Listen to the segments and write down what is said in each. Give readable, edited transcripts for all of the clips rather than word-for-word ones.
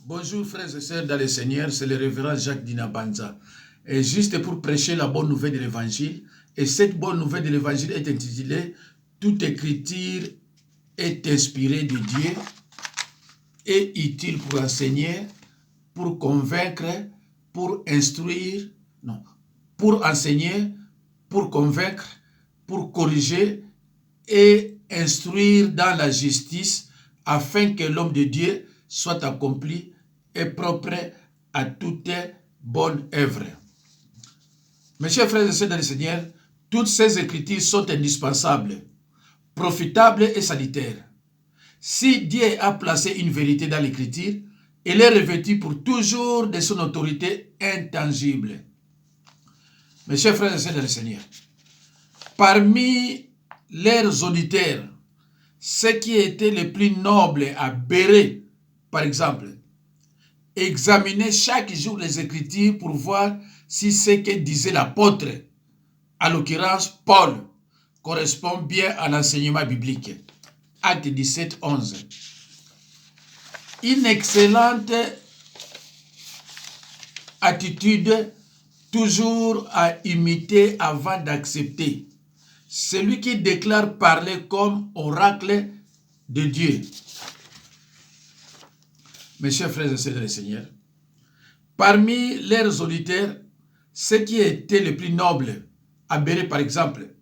Bonjour frères et sœurs dans le Seigneur, c'est le révérend Jacques Dinabanza. Et juste pour prêcher la bonne nouvelle de l'évangile. Et cette bonne nouvelle de l'évangile est intitulée « Toute écriture est inspirée de Dieu et utile pour enseigner, pour convaincre, pour instruire, non, pour enseigner, pour convaincre, pour corriger et instruire dans la justice, afin que l'homme de Dieu soit accompli et propre à toute bonne œuvre. » Mes chers frères et sœurs dans le Seigneur, toutes ces écritures sont indispensables, profitables et salutaires. Si Dieu a placé une vérité dans l'écriture, elle est revêtue pour toujours de son autorité intangible. Mes chers frères et sœurs dans le Seigneur, parmi leurs auditeurs, ce qui était le plus noble à Béret, par exemple, examinez chaque jour les Écritures pour voir si ce que disait l'apôtre, à l'occurrence Paul, correspond bien à l'enseignement biblique. Acte 17, 11. Une excellente attitude toujours à imiter avant d'accepter. Celui qui déclare parler comme oracle de Dieu. Mes chers frères et sœurs du Seigneur, parmi leurs auditeurs, ce qui était le plus noble, à Béret par exemple,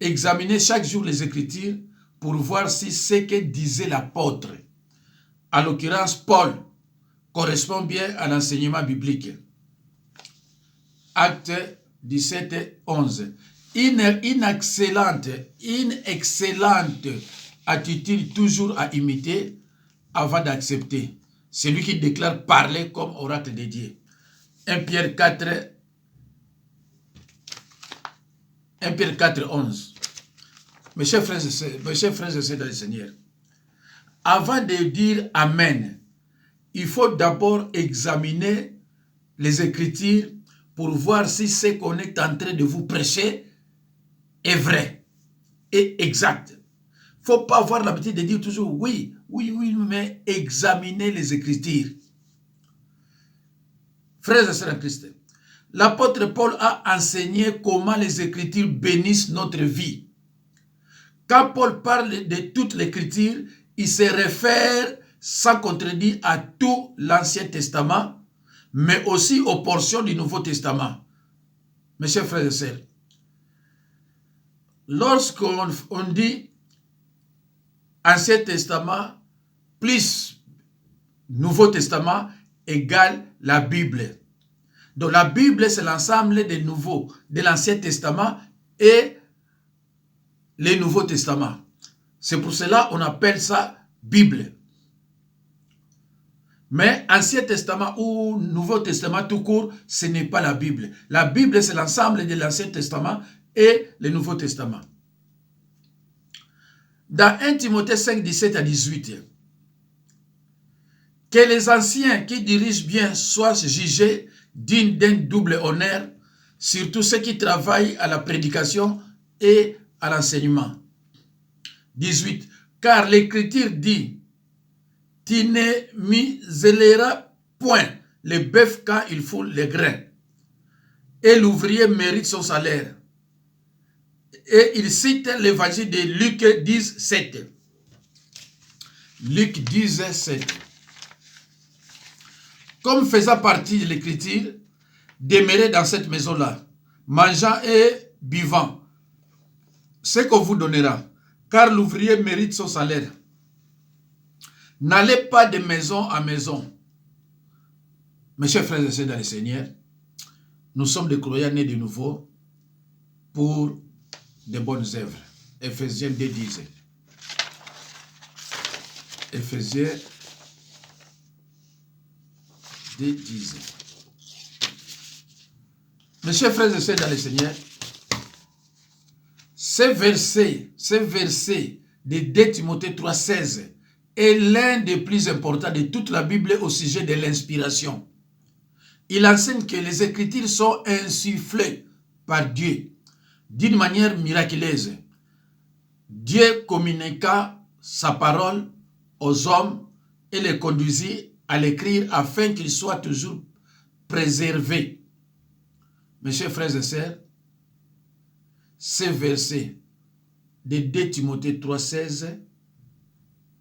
examinez chaque jour les Écritures pour voir si ce que disait l'apôtre, à l'occurrence Paul, correspond bien à l'enseignement biblique. Acte 17, 11. Une excellente attitude toujours à imiter avant d'accepter. Celui qui déclare parler comme oracle de Dieu. 1 Pierre 4, 11. Mes chers frères et sœurs dans le Seigneur, avant de dire Amen, il faut d'abord examiner les Écritures pour voir si ce qu'on est en train de vous prêcher est vrai et exact. Il ne faut pas avoir l'habitude de dire toujours oui, mais examiner les Écritures. Frères et sœurs en Christ, l'apôtre Paul a enseigné comment les Écritures bénissent notre vie. Quand Paul parle de toute l'Écriture, il se réfère sans contredire à tout l'Ancien Testament, mais aussi aux portions du Nouveau Testament. Mes chers frères et sœurs, lorsqu'on dit Ancien Testament plus Nouveau Testament égale la Bible. Donc la Bible, c'est l'ensemble des nouveaux, de l'Ancien Testament et les Nouveaux Testaments. C'est pour cela qu'on appelle ça Bible. Mais Ancien Testament ou Nouveau Testament tout court, ce n'est pas la Bible. La Bible, c'est l'ensemble de l'Ancien Testament et le Nouveau Testament. Dans 1 Timothée 5, 17 à 18, que les anciens qui dirigent bien soient jugés dignes d'un double honneur, surtout ceux qui travaillent à la prédication et à l'enseignement. 18. Car l'Écriture dit, tu ne muselleras point le bœuf quand il foule les grains, et l'ouvrier mérite son salaire. Et il cite l'évangile de Luc 10, 7. Luc 10, 7. Comme faisant partie de l'Écriture, demeurez dans cette maison-là, mangeant et buvant ce qu'on vous donnera, car l'ouvrier mérite son salaire. N'allez pas de maison en maison. Mes chers frères et sœurs dans le Seigneur, nous sommes des croyants nés de nouveau pour de bonnes œuvres. Éphésiens 2, 10. Éphésiens 2, 10. Mes chers frères et sœurs dans le Seigneur, ce verset de 2 Timothée 3, 16 est l'un des plus importants de toute la Bible au sujet de l'inspiration. Il enseigne que les Écritures sont insufflées par Dieu d'une manière miraculeuse. Dieu communiqua sa parole aux hommes et les conduisit à l'écrire afin qu'il soit toujours préservé. Mes chers frères et sœurs, ce verset de 2 Timothée 3,16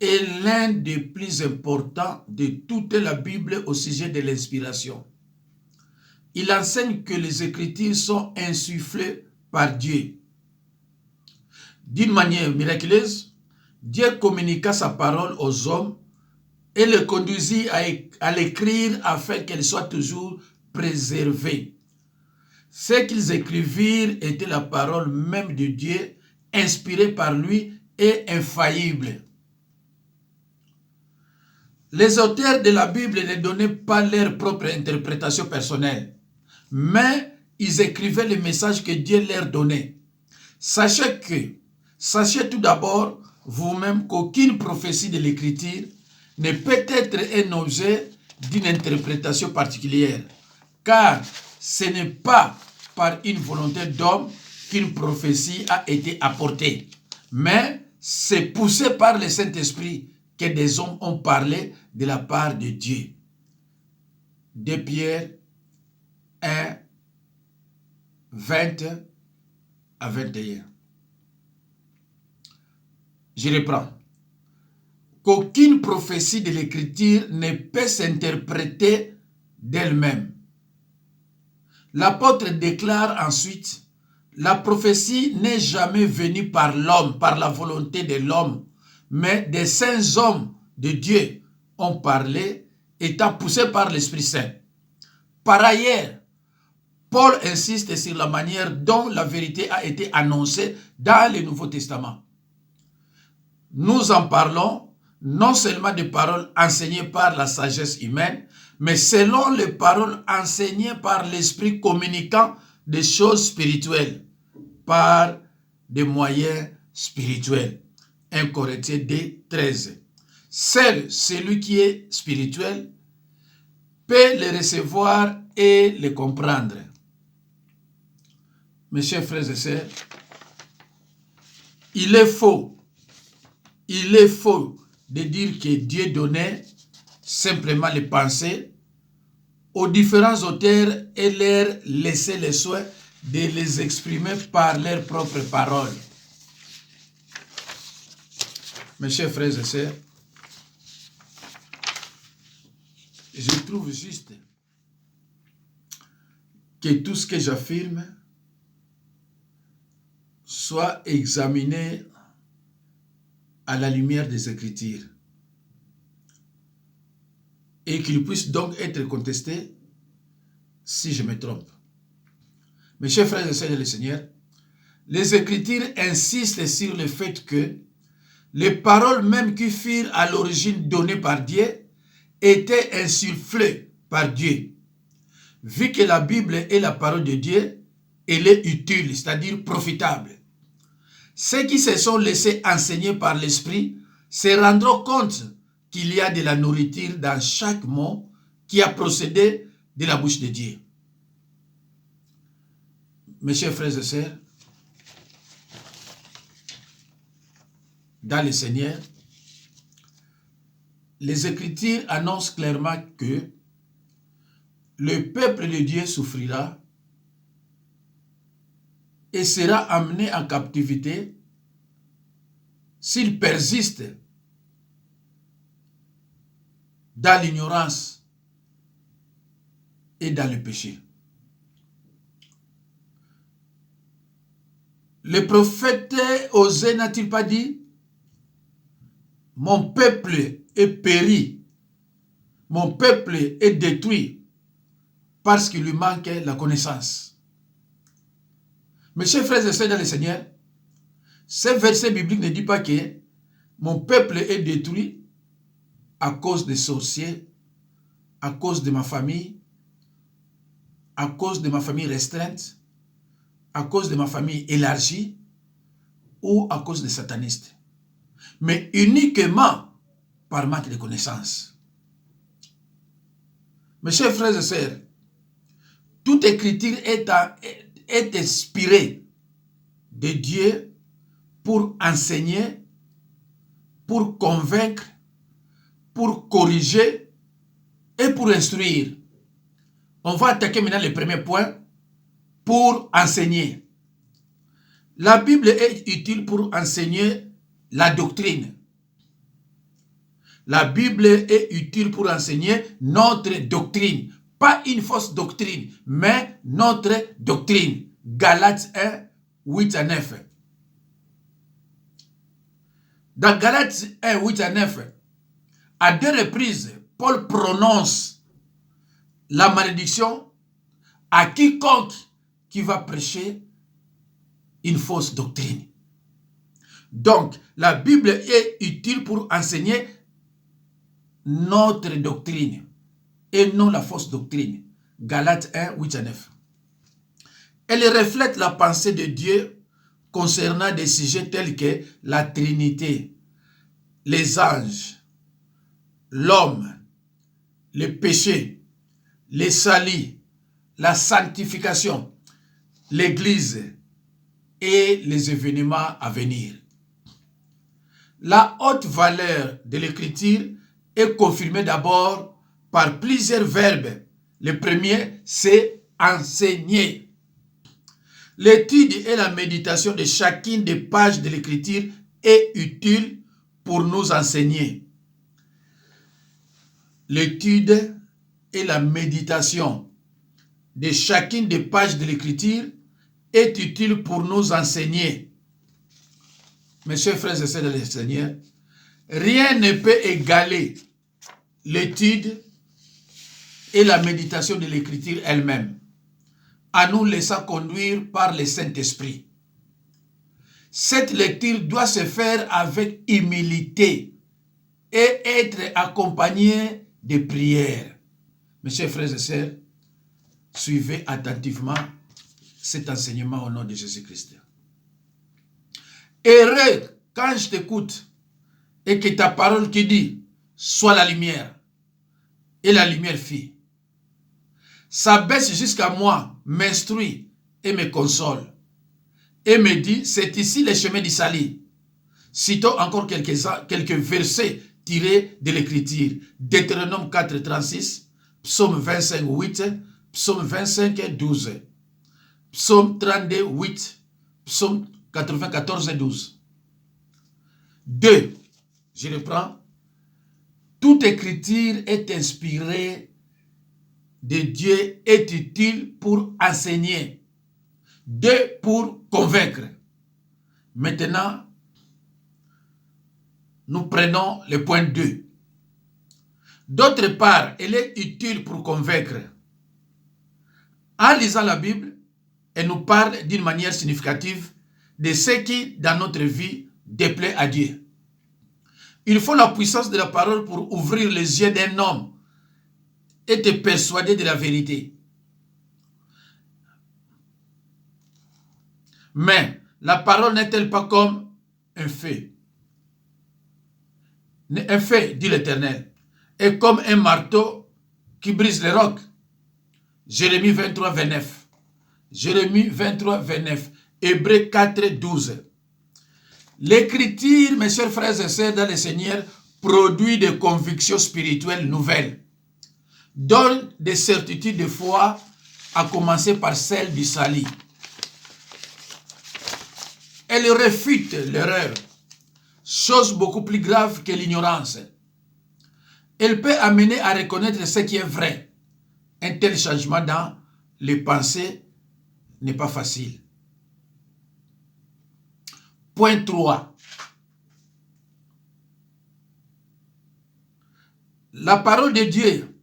est l'un des plus importants de toute la Bible au sujet de l'inspiration. Il enseigne que les Écritures sont insufflées par Dieu. D'une manière miraculeuse, Dieu communiqua sa parole aux hommes et les conduisit à l'écrire afin qu'elle soit toujours préservée. Ce qu'ils écrivirent était la parole même de Dieu, inspirée par lui et infaillible. Les auteurs de la Bible ne donnaient pas leur propre interprétation personnelle, mais ils écrivaient les messages que Dieu leur donnait. Sachez tout d'abord vous-même qu'aucune prophétie de l'Écriture ne peut être un objet d'une interprétation particulière, car ce n'est pas par une volonté d'homme qu'une prophétie a été apportée, mais c'est poussé par le Saint-Esprit que des hommes ont parlé de la part de Dieu. 2 Pierre 1, 20 à 21. Je reprends. Qu'aucune prophétie de l'Écriture ne peut s'interpréter d'elle-même. L'apôtre déclare ensuite, la prophétie n'est jamais venue par l'homme, par la volonté de l'homme, mais des saints hommes de Dieu ont parlé, étant poussés par l'Esprit Saint. Par ailleurs, Paul insiste sur la manière dont la vérité a été annoncée dans le Nouveau Testament. Nous en parlons non seulement des paroles enseignées par la sagesse humaine, mais selon les paroles enseignées par l'Esprit communiquant des choses spirituelles par des moyens spirituels. 1 Corinthiens 2, 13. Seul celui qui est spirituel peut les recevoir et les comprendre. Mes chers frères et sœurs, il est faux de dire que Dieu donnait simplement les pensées aux différents auteurs et leur laisser le soin de les exprimer par leurs propres paroles. Mes chers frères et sœurs, je trouve juste que tout ce que j'affirme soit examiné à la lumière des Écritures et qu'il puisse donc être contesté si je me trompe. Mes chers frères et sœurs de le Seigneur, les Écritures insistent sur le fait que les paroles même qui furent à l'origine données par Dieu étaient insufflées par Dieu. Vu que la Bible est la parole de Dieu, elle est utile, c'est-à-dire profitable. Ceux qui se sont laissés enseigner par l'Esprit se rendront compte qu'il y a de la nourriture dans chaque mot qui a procédé de la bouche de Dieu. Mes chers frères et sœurs, dans le Seigneur, les Écritures annoncent clairement que le peuple de Dieu souffrira et sera amené en captivité s'il persiste dans l'ignorance et dans le péché. Le prophète Osée n'a-t-il pas dit: mon peuple est péri, mon peuple est détruit parce qu'il lui manque la connaissance. Mes chers frères et sœurs dans le Seigneur, ce verset biblique ne dit pas que mon peuple est détruit à cause des sorciers, à cause de ma famille, à cause de ma famille restreinte, à cause de ma famille élargie ou à cause des satanistes, mais uniquement par manque de connaissance. Mes chers frères et sœurs, toute écriture est inspirée de Dieu pour enseigner, pour convaincre, pour corriger, et pour instruire. On va attaquer maintenant le premier point, pour enseigner. La Bible est utile pour enseigner la doctrine. La Bible est utile pour enseigner notre doctrine. Pas une fausse doctrine, mais notre doctrine. Galates 1, 8 à 9. Dans Galates 1, 8 à 9, à 2 reprises, Paul prononce la malédiction à quiconque qui va prêcher une fausse doctrine. Donc, la Bible est utile pour enseigner notre doctrine et non la fausse doctrine. Galates 1, 8 à 9. Elle reflète la pensée de Dieu concernant des sujets tels que la Trinité, les anges, l'homme, le péché, les salis, la sanctification, l'Église et les événements à venir. La haute valeur de l'écriture est confirmée d'abord par plusieurs verbes. Le premier, c'est enseigner. L'étude et la méditation de chacune des pages de l'écriture est utile pour nous enseigner. L'étude et la méditation de chacune des pages de l'écriture est utile pour nous enseigner. Mes chers frères et sœurs de le Seigneur, rien ne peut égaler l'étude et la méditation de l'écriture elle-même, en nous laissant conduire par le Saint-Esprit. Cette lecture doit se faire avec humilité et être accompagnée de prières. Mes chers frères et sœurs, suivez attentivement cet enseignement au nom de Jésus-Christ. Heureux quand je t'écoute et que ta parole qui dit « Sois la lumière » et la lumière fit. S'abaisse jusqu'à moi, m'instruit et me console. Et me dit, c'est ici le chemin du salut. Citons encore quelques versets tirés de l'Écriture. Deutéronome 4, 36, Psaume 25, 8, Psaume 25, 12, Psaume 32, 8, Psaume 94, 12. 2. Je reprends. Toute écriture est inspirée de Dieu, est utile pour enseigner. 2. Pour convaincre. Maintenant, nous prenons le point 2. D'autre part, elle est utile pour convaincre. En lisant la Bible, elle nous parle d'une manière significative de ce qui, dans notre vie, déplaît à Dieu. Il faut la puissance de la parole pour ouvrir les yeux d'un homme et te persuader de la vérité. Mais la parole n'est-elle pas comme un feu? Un feu, dit l'Éternel, est comme un marteau qui brise les rocs. Jérémie 23, 29. Jérémie 23, 29. Hébreux 4, 12. L'écriture, mes chers frères et sœurs dans le Seigneur, produit des convictions spirituelles nouvelles, donne des certitudes de foi, à commencer par celle du salut. Elle réfute l'erreur, chose beaucoup plus grave que l'ignorance. Elle peut amener à reconnaître ce qui est vrai. Un tel changement dans les pensées n'est pas facile. Point 3. La parole de Dieu,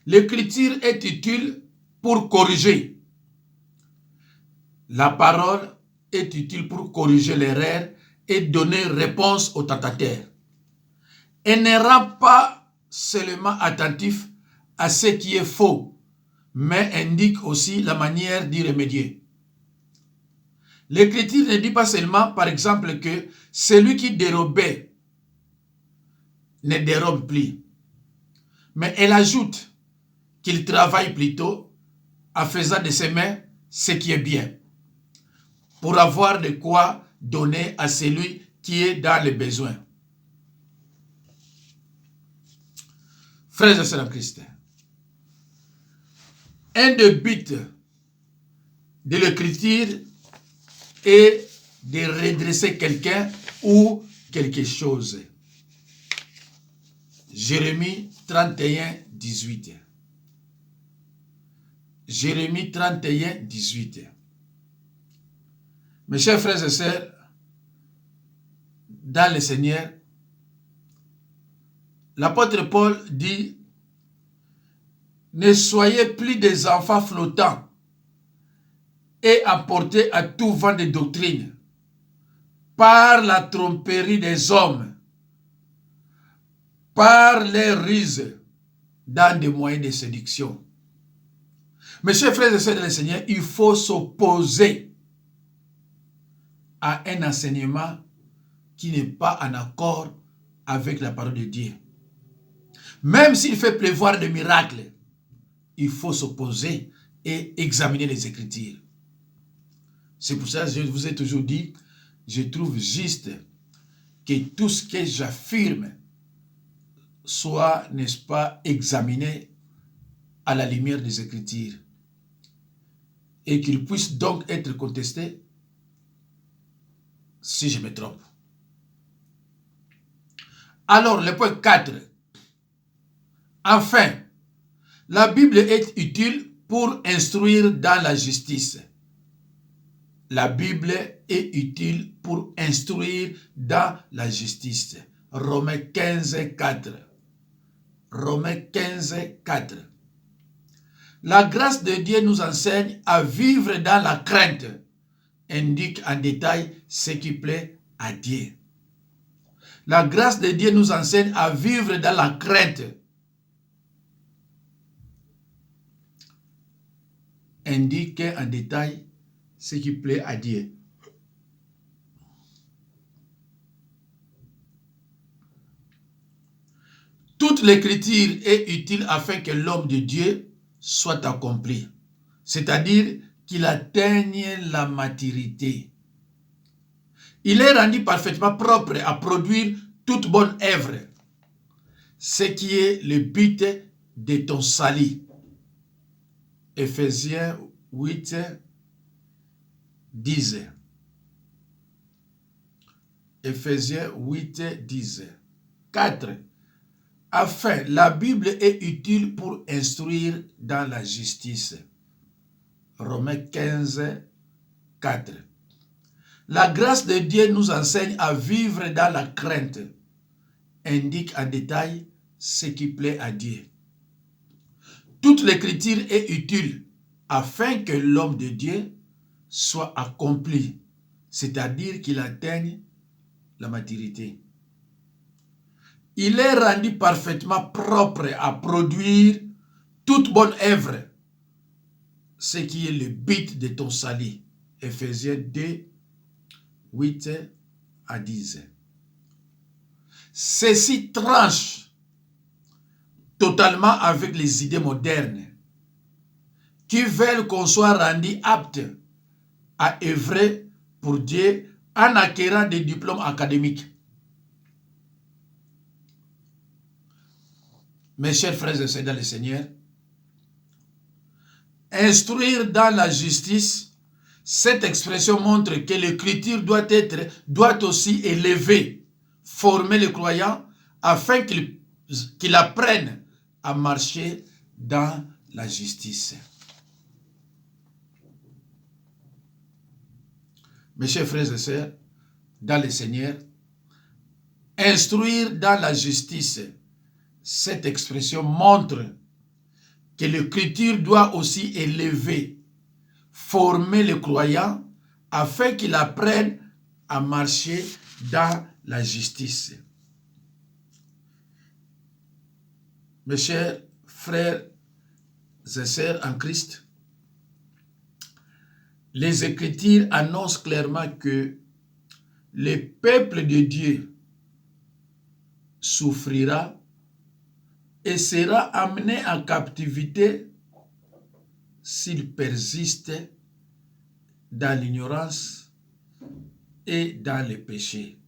l'écriture est utile pour corriger. La parole est utile pour corriger l'erreur et donner réponse au tentateur. Elle ne rend pas seulement attentif à ce qui est faux, mais indique aussi la manière d'y remédier. L'Écriture ne dit pas seulement, par exemple, que celui qui dérobait ne dérobe plus, mais elle ajoute qu'il travaille plutôt en faisant de ses mains ce qui est bien, pour avoir de quoi donner à celui qui est dans le besoin. Frères et sœurs en Christ, Un des buts de l'écriture est de redresser quelqu'un ou quelque chose. Jérémie 31, 18. Jérémie 31, 18. Mes chers frères et sœurs, dans le Seigneur, l'apôtre Paul dit: ne soyez plus des enfants flottants et emportés à tout vent de doctrine par la tromperie des hommes, par les ruses dans des moyens de séduction. Mes chers frères et sœurs dans le Seigneur, il faut s'opposer à un enseignement qui n'est pas en accord avec la parole de Dieu. Même s'il fait pleuvoir des miracles, il faut s'opposer et examiner les Écritures. C'est pour ça que je vous ai toujours dit, je trouve juste que tout ce que j'affirme soit, n'est-ce pas, examiné à la lumière des Écritures et qu'il puisse donc être contesté si je me trompe. Alors, le point 4. Enfin, la Bible est utile pour instruire dans la justice. La Bible est utile pour instruire dans la justice. Romains 15, 4. Romains 15, 4. La grâce de Dieu nous enseigne à vivre dans la crainte, indique en détail ce qui plaît à Dieu. La grâce de Dieu nous enseigne à vivre dans la crainte, indique en détail ce qui plaît à Dieu. Toute l'écriture est utile afin que l'homme de Dieu soit accompli, c'est-à-dire qu'il atteigne la maturité. Il est rendu parfaitement propre à produire toute bonne œuvre, ce qui est le but de ton salut. Éphésiens 8, 10. Éphésiens 8, 10. 4. Enfin, la Bible est utile pour instruire dans la justice. Romains 15, 4. La grâce de Dieu nous enseigne à vivre dans la crainte, indique en détail ce qui plaît à Dieu. Toute l'écriture est utile afin que l'homme de Dieu soit accompli, c'est-à-dire qu'il atteigne la maturité. Il est rendu parfaitement propre à produire toute bonne œuvre, ce qui est le but de ton salut. Éphésiens 2, 8 à 10. Ceci tranche totalement avec les idées modernes qui veulent qu'on soit rendu apte à œuvrer pour Dieu en acquérant des diplômes académiques. Mes chers frères et sœurs dans le Seigneur, instruire dans la justice, cette expression montre que l'écriture doit aussi élever, former les croyants afin qu'ils apprennent à marcher dans la justice. Mes chers frères et sœurs, dans le Seigneur, instruire dans la justice, cette expression montre que l'écriture doit aussi élever, former les croyants afin qu'ils apprennent à marcher dans la justice. Mes chers frères et sœurs en Christ, les Écritures annoncent clairement que le peuple de Dieu souffrira et sera amené en captivité s'il persiste dans l'ignorance et dans le péché.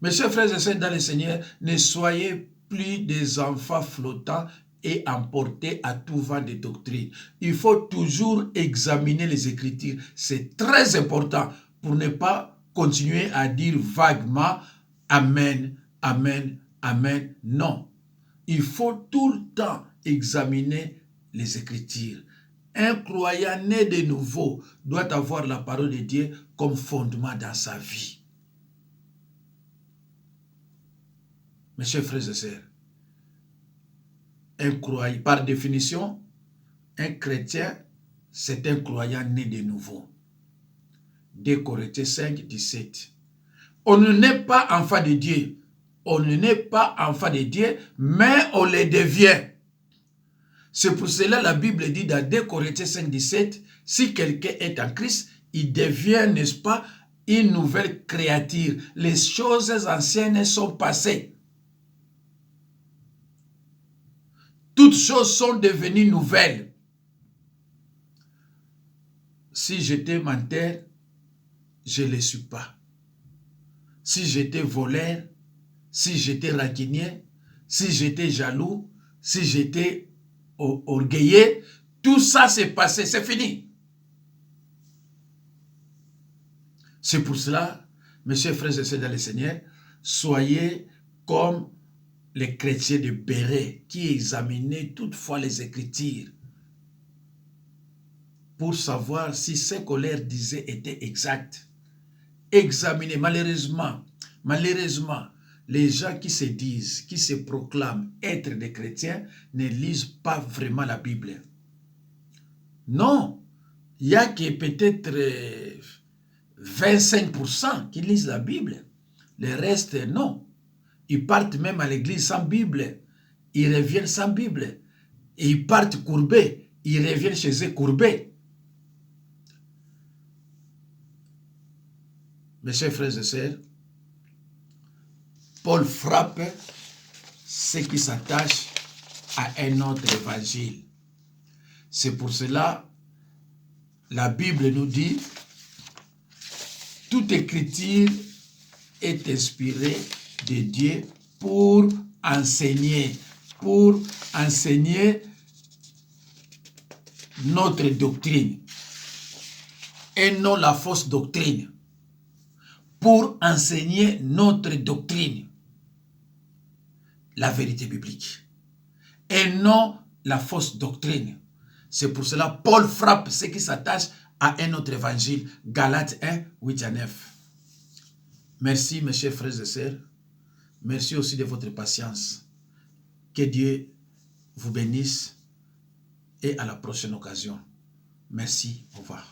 Mes chers frères et sœurs dans le Seigneur, ne soyez plus des enfants flottants et emporté à tout vent de doctrine. Il faut toujours examiner les Écritures. C'est très important pour ne pas continuer à dire vaguement « Amen, Amen, Amen ». Non, il faut tout le temps examiner les Écritures. Un croyant né de nouveau doit avoir la parole de Dieu comme fondement dans sa vie. Mes chers frères et sœurs, un croyant, par définition, un chrétien, c'est un croyant né de nouveau. 2 Corinthiens 5, 17. On ne naît pas enfant de Dieu. On ne naît pas enfant de Dieu, mais on le devient. C'est pour cela la Bible dit dans 2 Corinthiens 5, 17, si quelqu'un est en Christ, il devient, n'est-ce pas, une nouvelle créature. Les choses anciennes sont passées. Toutes choses sont devenues nouvelles. Si j'étais menteur, je ne le suis pas. Si j'étais voleur, si j'étais rancunier, si j'étais jaloux, si j'étais orgueilleux, tout ça s'est passé, c'est fini. C'est pour cela, mes chers frères et sœurs dans le Seigneur, soyez comme les chrétiens de Béret qui examinaient toutefois les Écritures pour savoir si ce qu'on leur disait était exact. Examinez. Malheureusement, les gens qui se disent, qui se proclament être des chrétiens ne lisent pas vraiment la Bible. Non, il n'y a que peut-être 25% qui lisent la Bible. Le reste, non. Ils partent même à l'église sans Bible. Ils reviennent sans Bible. Et ils partent courbés. Ils reviennent chez eux courbés. Mes chers frères et sœurs, Paul frappe ceux qui s'attachent à un autre évangile. C'est pour cela, la Bible nous dit, toute écriture est inspirée de Dieu pour enseigner notre doctrine et non la fausse doctrine. Pour enseigner notre doctrine, la vérité biblique, et non la fausse doctrine. C'est pour cela Paul frappe ceux qui s'attachent à un autre évangile. Galates 1, 8 à 9. Merci mes chers frères et sœurs. Merci aussi de votre patience. Que Dieu vous bénisse et à la prochaine occasion. Merci, au revoir.